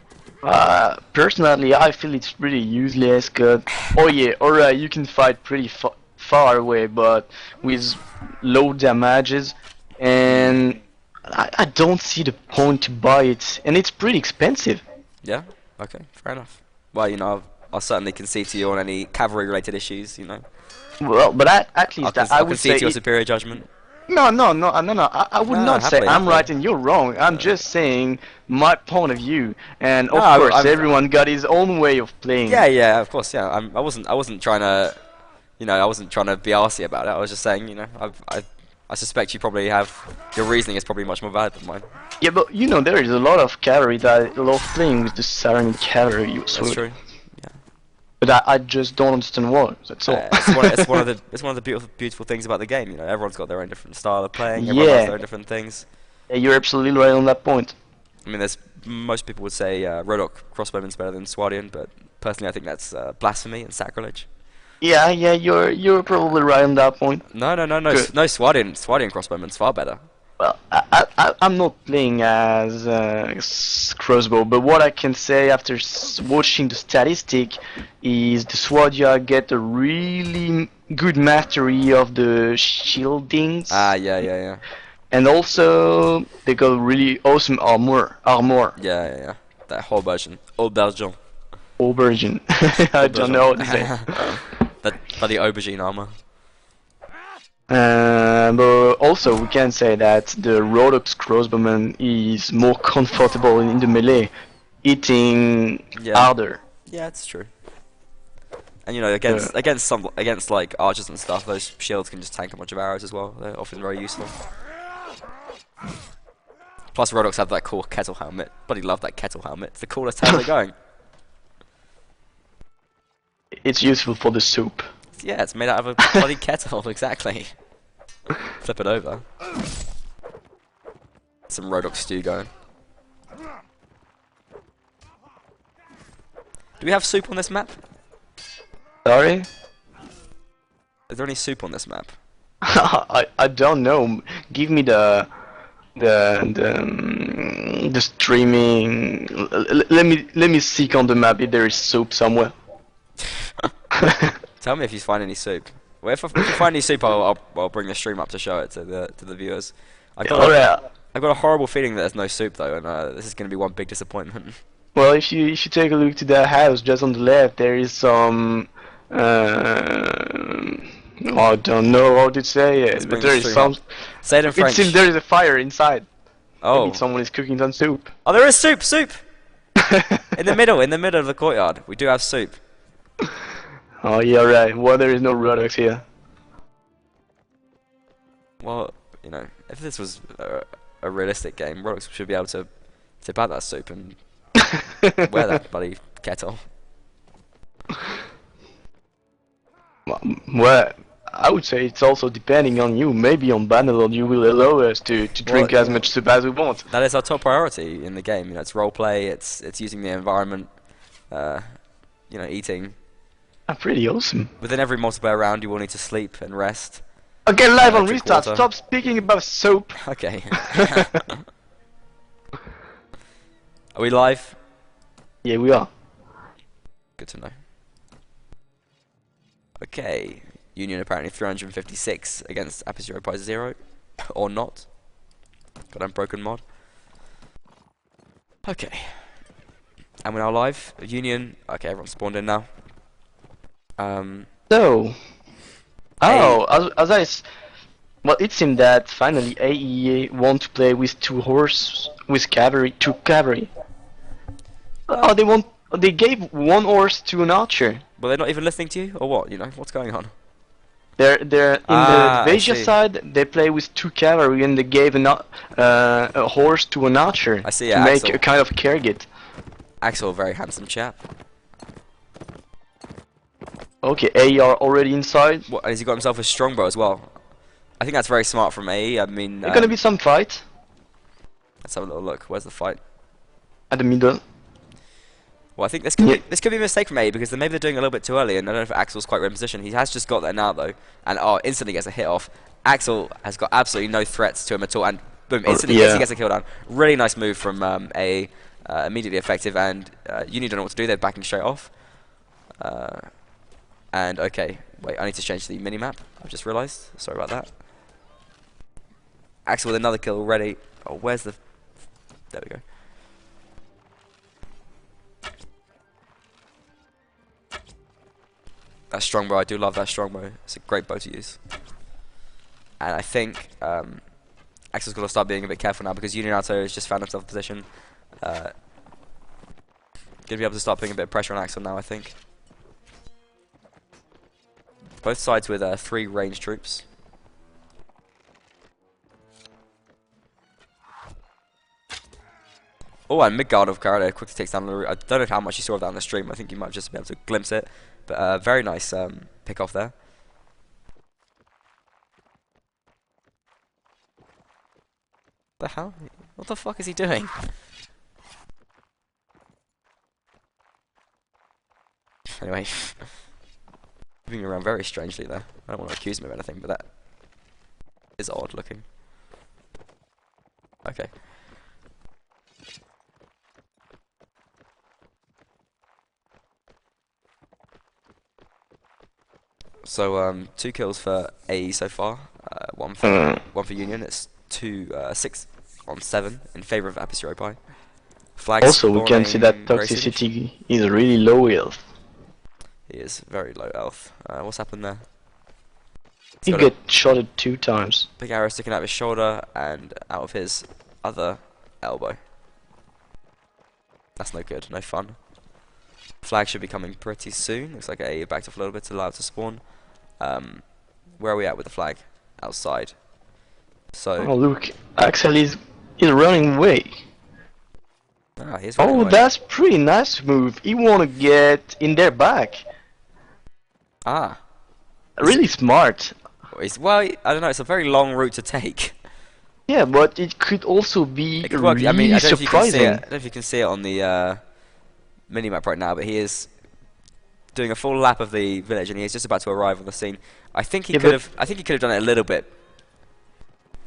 Personally, I feel it's really useless. Cause oh yeah, alright, you can fight pretty far away, but with low damages, and I don't see the point to buy it, and it's pretty expensive. Yeah. Okay. Fair enough. Well, I'll certainly concede to you on any cavalry-related issues. Well, but at least I I'll would concede say to your superior judgment. no. I would No, not say happily, I'm happily. right and you're wrong. I'm just saying my point of view, and of No, course I'm- everyone got his own way of playing. Yeah, of course, yeah. I wasn't trying to, I wasn't trying to be arsey about it. I was just saying, I suspect you probably have your reasoning is probably much more valid than mine. Yeah, but there is a lot of cavalry that I love playing with the Saranid cavalry. That's true. Yeah. But I just don't understand why. That's all. It's one of the beautiful things about the game. Everyone's got their own different style of playing. Everyone has their own different things. Yeah, you're absolutely right on that point. I mean, most people would say Rodok crossbowman's better than Swardian, but personally, I think that's blasphemy and sacrilege. Yeah, you're probably right on that point. No, Good. Swardian crossbowman's far better. Well, I'm not playing as crossbow, but what I can say after watching the statistic is the Swadia get a really good mastery of the shieldings. Yeah. And also they got really awesome armor. Yeah. That whole version. Aubergine. Aubergine. I don't know what to say. That bloody aubergine armor. But also we can say that the Rodok's crossbowman is more comfortable in the melee, hitting harder. Yeah, it's true. And you know, against like archers and stuff, those shields can just tank a bunch of arrows as well. They're often very useful. Plus, Rodox have that cool kettle helmet. Bloody love that kettle helmet. It's the coolest helmet going. It's useful for the soup. Yeah, it's made out of a bloody kettle, exactly. Flip it over. Some Rodox stew going. Do we have soup on this map? Sorry? Is there any soup on this map? I don't know. Give me the streaming. Let me seek on the map if there is soup somewhere. Tell me if you find any soup. Well, if you find any soup, I'll bring the stream up to show it to the viewers. I've got a horrible feeling that there's no soup though, and this is going to be one big disappointment. Well, if you take a look to that house just on the left, there is some. I don't know how to say it, but there is some. Say it in French. It seems there is a fire inside. Oh. Maybe someone is cooking some soup. Oh, there is soup! Soup! in the middle of the courtyard. We do have soup. Oh yeah, right. Well, there is no Rodox here. Well, you know, if this was a realistic game, Rodox should be able to tip out that soup and wear that bloody kettle. Well, I would say it's also depending on you. Maybe on Bannerlord you will allow us to drink as much soup as we want. That is our top priority in the game. You know, it's roleplay. It's using the environment. You know, eating. Pretty awesome. Within every multiplayer round, you will need to sleep and rest. Okay, live on restart. Stop speaking about soap. Okay. Are we live? Yeah, we are. Good to know. Okay. Union apparently 356 against Apis Europae 0. Or not. Got unbroken mod. Okay. And we're now live. Union. Okay, everyone's spawned in now. So. Oh, well, it seemed that finally AEA want to play with two cavalry. Oh, they gave one horse to an archer. Well, they're not even listening to you, or what? You know, what's going on? They're in the Veja side. They play with two cavalry, and they gave a horse to an archer. I see. To make a kind of caregit. Axel, very handsome chap. Okay, AE are already inside. What? And has he got himself a strongbow as well? I think that's very smart from AE. I mean, there's gonna be some fight. Let's have a little look. Where's the fight? At the middle. Well, I think this could be a mistake from AE because maybe they're doing it a little bit too early, and I don't know if Axel's quite right in position. He has just got there now though, and instantly gets a hit off. Axel has got absolutely no threats to him at all, and boom, instantly he gets a kill down. Really nice move from AE, immediately effective, and Uni don't know what to do. They're backing straight off. And okay, wait, I need to change the minimap. I've just realised. Sorry about that. Axel with another kill already. Oh, where's the? There we go. That strongbow, I do love that strongbow. It's a great bow to use. And I think Axel's got to start being a bit careful now because Unionato has just found himself in position. Gonna be able to start putting a bit of pressure on Axel now, I think. Both sides with 3 ranged troops. Oh, and Midgard of Karate quickly takes down LaRue. I don't know how much you saw of that on the stream. I think you might just be able to glimpse it. But very nice pick off there. The hell? What the fuck is he doing? Anyway. Moving around very strangely there. I don't want to accuse him of anything, but that is odd looking. Okay. So 2 kills for AE so far. One for Union. It's 6 on 7 in favour of Apis Europae. Flags also, we can see that toxicity is really low health. He is very low health. What's happened there? He got shotted 2 times. Big arrow sticking out of his shoulder and out of his other elbow. That's no good. No fun. Flag should be coming pretty soon. Looks like A backed off a little bit to allow it to spawn. Where are we at with the flag? Outside. So. Oh look, Axel is running away. Ah, he's running Oh, away. that's pretty nice move. He wanna get in their back. Ah. Really smart. Well, I don't know. It's a very long route to take. Yeah, but it could also be It could work. really I mean, I don't know if you can see surprising. it. I don't know if you can see it on the minimap right now, but he is doing a full lap of the village, and he is just about to arrive on the scene. I think he Yeah, could but have. I think he could have done it a little bit.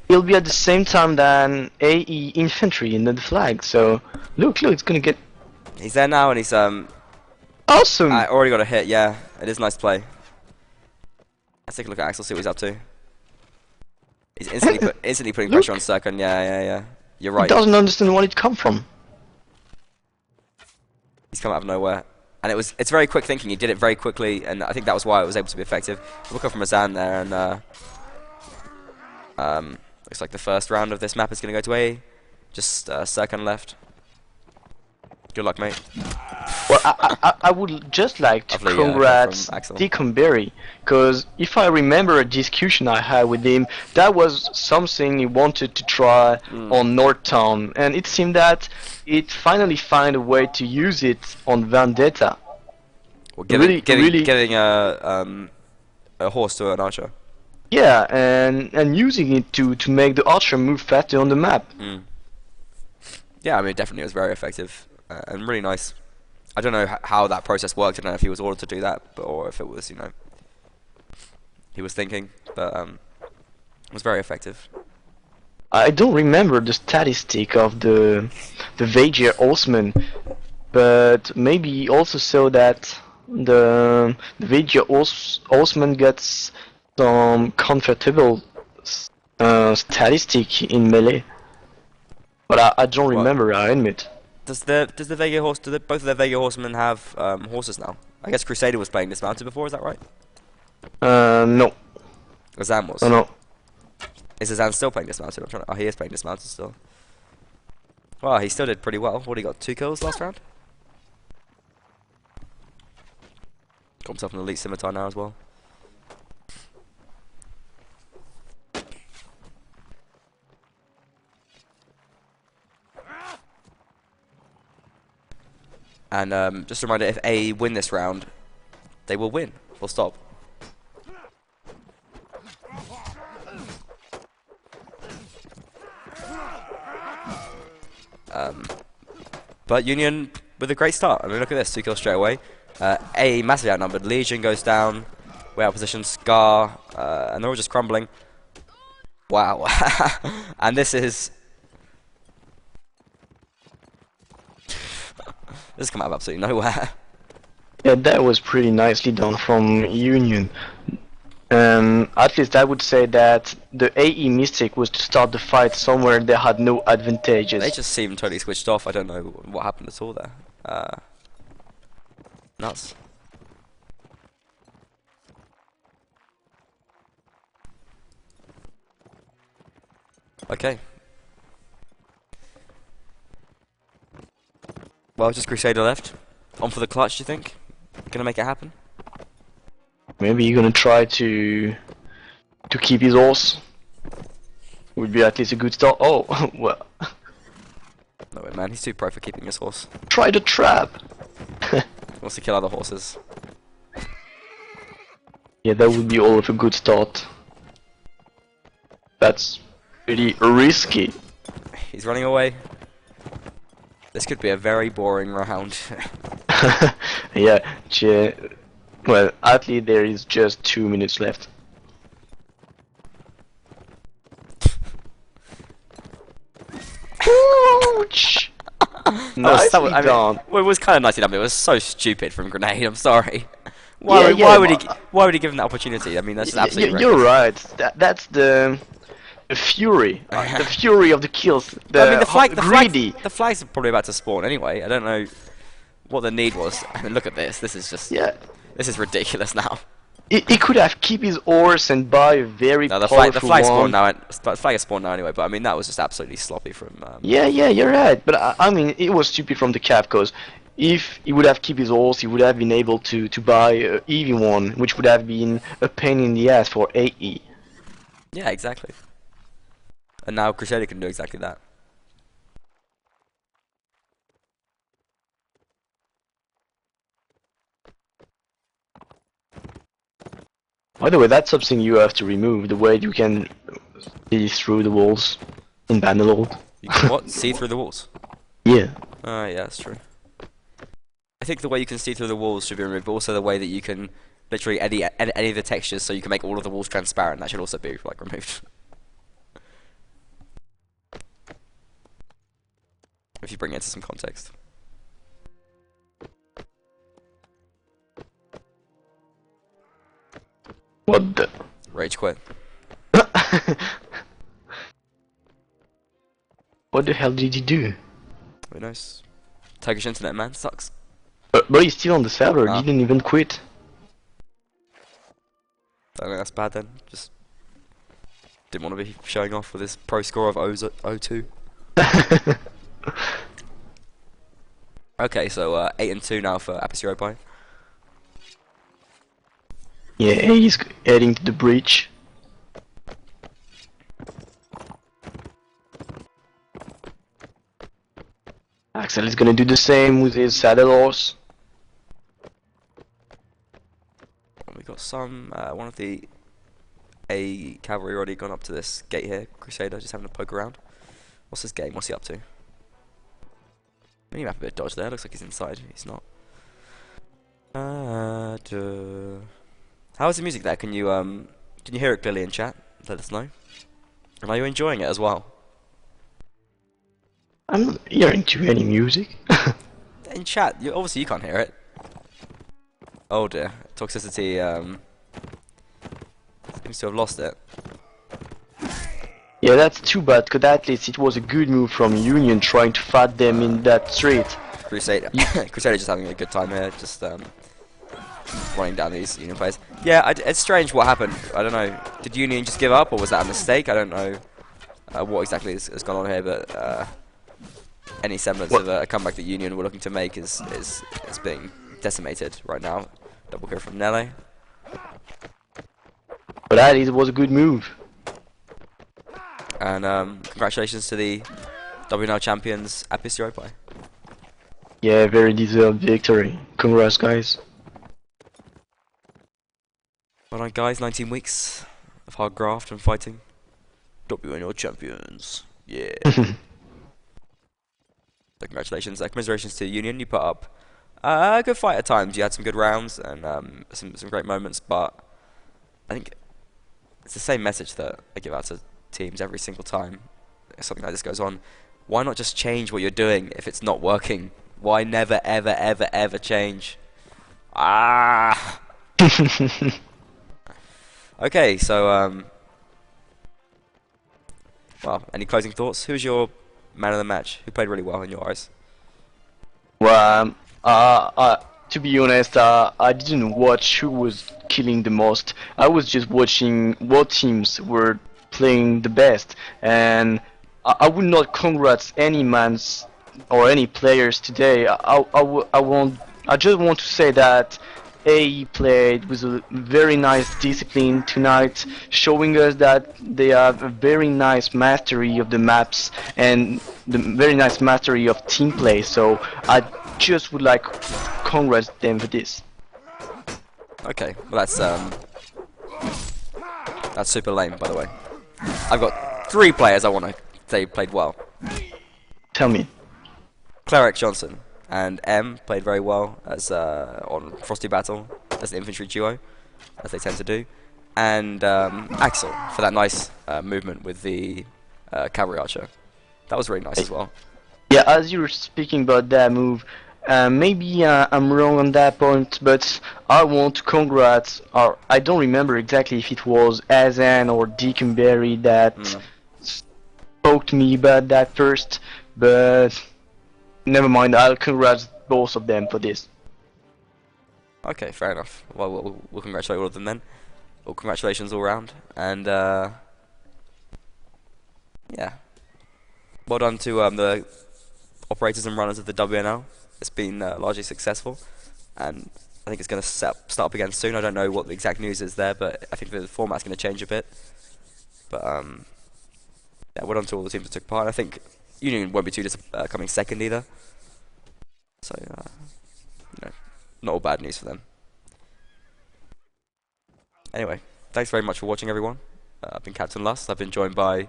He'll be at the same time than AE infantry in the flag. So look, it's gonna get He's there now, and he's awesome. already got a hit. Yeah, it is nice play. Let's take a look at Axel. See what he's up to. He's instantly putting pressure on Serkan. Yeah. You're He right. doesn't understand where it come from. He's come out of nowhere, and it's very quick thinking. He did it very quickly, and I think that was why it was able to be effective. Look up from Azan there, and looks like the first round of this map is going to go to A. Just Serkan left. Good luck, mate. Well, I would just like to Lovely, congrats from Axel. Deacon Berry, because if I remember a discussion I had with him, that was something he wanted to try on Northtown, and it seemed that it finally found a way to use it on Vendetta. Well, Really- getting a horse to an archer. Yeah, and using it to make the archer move faster on the map. Yeah, I mean, it definitely was very effective and really nice. I don't know how that process worked. I don't know if he was ordered to do that, or if it was, he was thinking. But it was very effective. I don't remember the statistic of the Vagier horseman, but maybe he also saw that the Vagier horseman gets some comfortable statistic in melee. But I don't remember, I admit. Does the Vega horse? Both of the Vega horsemen have horses now? I guess Crusader was playing dismounted before. Is that right? No. Azan was. Oh no. Is Azan still playing dismounted? Oh, he is playing dismounted still. Well, he still did pretty well. What, he got 2 kills last round? Got himself an elite scimitar now as well. And just a reminder, if A win this round, they will win. Full stop. But Union with a great start. I mean, look at this, 2 kills straight away. A massively outnumbered. Legion goes down. Way out position. Scar, and they're all just crumbling. Wow. And this is. This has come out of absolutely nowhere. Yeah, that was pretty nicely done from Union. At least I would say that the AE mistake was to start the fight somewhere they had no advantages. They just seem totally switched off. I don't know what happened at all there. Nuts. Okay. Well, just Crusader left. On for the clutch, do you think? Gonna make it happen? Maybe you're gonna try to keep his horse. Would be at least a good start. Oh, well. No way, man. He's too pro for keeping his horse. Try the trap. He wants to kill other horses. Yeah, that would be all of a good start. That's pretty risky. He's running away. This could be a very boring round. Yeah, well, at least there is just 2 minutes left. Ouch! Nicely done. Well, it was kind of nicely done, but it was so stupid from Grenade. I'm sorry. Why would he give him that opportunity? I mean, that's just absolutely You're reckless. right. That's the fury, the fury of the kills. I mean, greedy. The flags are probably about to spawn anyway. I don't know what the need was. I mean, look at this. This is just. Yeah. This is ridiculous now. He could have keep his horse and buy a very No, the powerful flag one. spawned now. The flag is spawned now anyway. But I mean, that was just absolutely sloppy from. Yeah, you're right. But I mean, it was stupid from the cap because if he would have kept his horse, he would have been able to buy a EV1, which would have been a pain in the ass for AE. Yeah, exactly. And now Crusader can do exactly that. By the way, that's something you have to remove, the way you can see through the walls in Bannerlord. You can what? See through the walls? Yeah. Yeah, that's true. I think the way you can see through the walls should be removed, but also the way that you can literally edit any of the textures so you can make all of the walls transparent. That should also be like removed. If you bring it into some context. What the? Rage quit. What the hell did he do? Who knows? Turkish internet, man, sucks. But he's still on the server, Ah. didn't even quit. I think that's bad then. Just didn't want to be showing off with his pro score of 0-2. Okay, so 8-2 now for Apis Europae. Yeah, he's heading to the breach. Axel is gonna do the same with his saddle horse. We got some one of the A cavalry already gone up to this gate here. Crusader just having a poke around. What's his game? What's he up to? Maybe have a bit of dodge there. Looks like he's inside. He's not. How is the music there? Can you hear it clearly in chat? Let us know. And are you enjoying it as well? I'm not hearing too any music. In chat, obviously you can't hear it. Oh dear, toxicity seems to have lost it. Yeah, that's too bad, because at least it was a good move from Union trying to fight them in that street. Crusader, Crusader just having a good time here, just running down these Union players. Yeah, it's strange what happened. I don't know. Did Union just give up, or was that a mistake? I don't know what exactly has gone on here, but any semblance of a comeback that Union were looking to make is being decimated right now. Double kill from Nele. But that is, was a good move. And congratulations to the WNL champions, Apis Europae. Yeah, very deserved victory. Congrats, guys. Well done, guys. 19 weeks of hard graft and fighting. WNL champions. Yeah. So congratulations. Commiserations to Union. You put up a good fight at times. You had some good rounds and some great moments, but I think it's the same message that I give out to teams every single time if something like this goes on. Why not just change what you're doing if it's not working? Why never, ever, ever, ever change? Ah! Okay, so, well, any closing thoughts? Who's your man of the match? Who played really well in your eyes? Well, to be honest, I didn't watch who was killing the most. I was just watching what teams were playing the best, and I would not congrats any man's or any players today. I just want to say that AE played with a very nice discipline tonight, showing us that they have a very nice mastery of the maps and the very nice mastery of team play. So I just would like congrats them for this. Okay, well that's super lame, by the way. I've got 3 players I want to say played well. Tell me. Cleric Johnson and M played very well as on Frosty Battle as an infantry duo, as they tend to do, and Axel for that nice movement with the cavalry archer. That was really nice as well. Yeah, as you were speaking about that move, maybe I'm wrong on that point, but I want to congrats, or I don't remember exactly if it was Azan or Deacon Berry that spoke to me about that first, but never mind, I'll congrats both of them for this. Okay, fair enough. Well, we'll congratulate all of them then. Well, congratulations all round, and yeah, well done to the operators and runners of the WNL. it's been largely successful, and I think it's going to start up again soon. I don't know what the exact news is there, but I think the format's going to change a bit. But yeah, well done to all the teams that took part. I think Union won't be too coming second either. So not all bad news for them. Anyway, thanks very much for watching, everyone. I've been Captain Lust. I've been joined by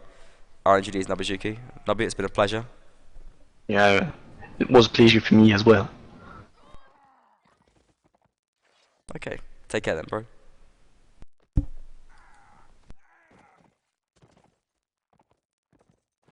RNGD's Nabajuki. Nabi, it's been a pleasure. Yeah, it was a pleasure for me as well. Okay, take care then, bro.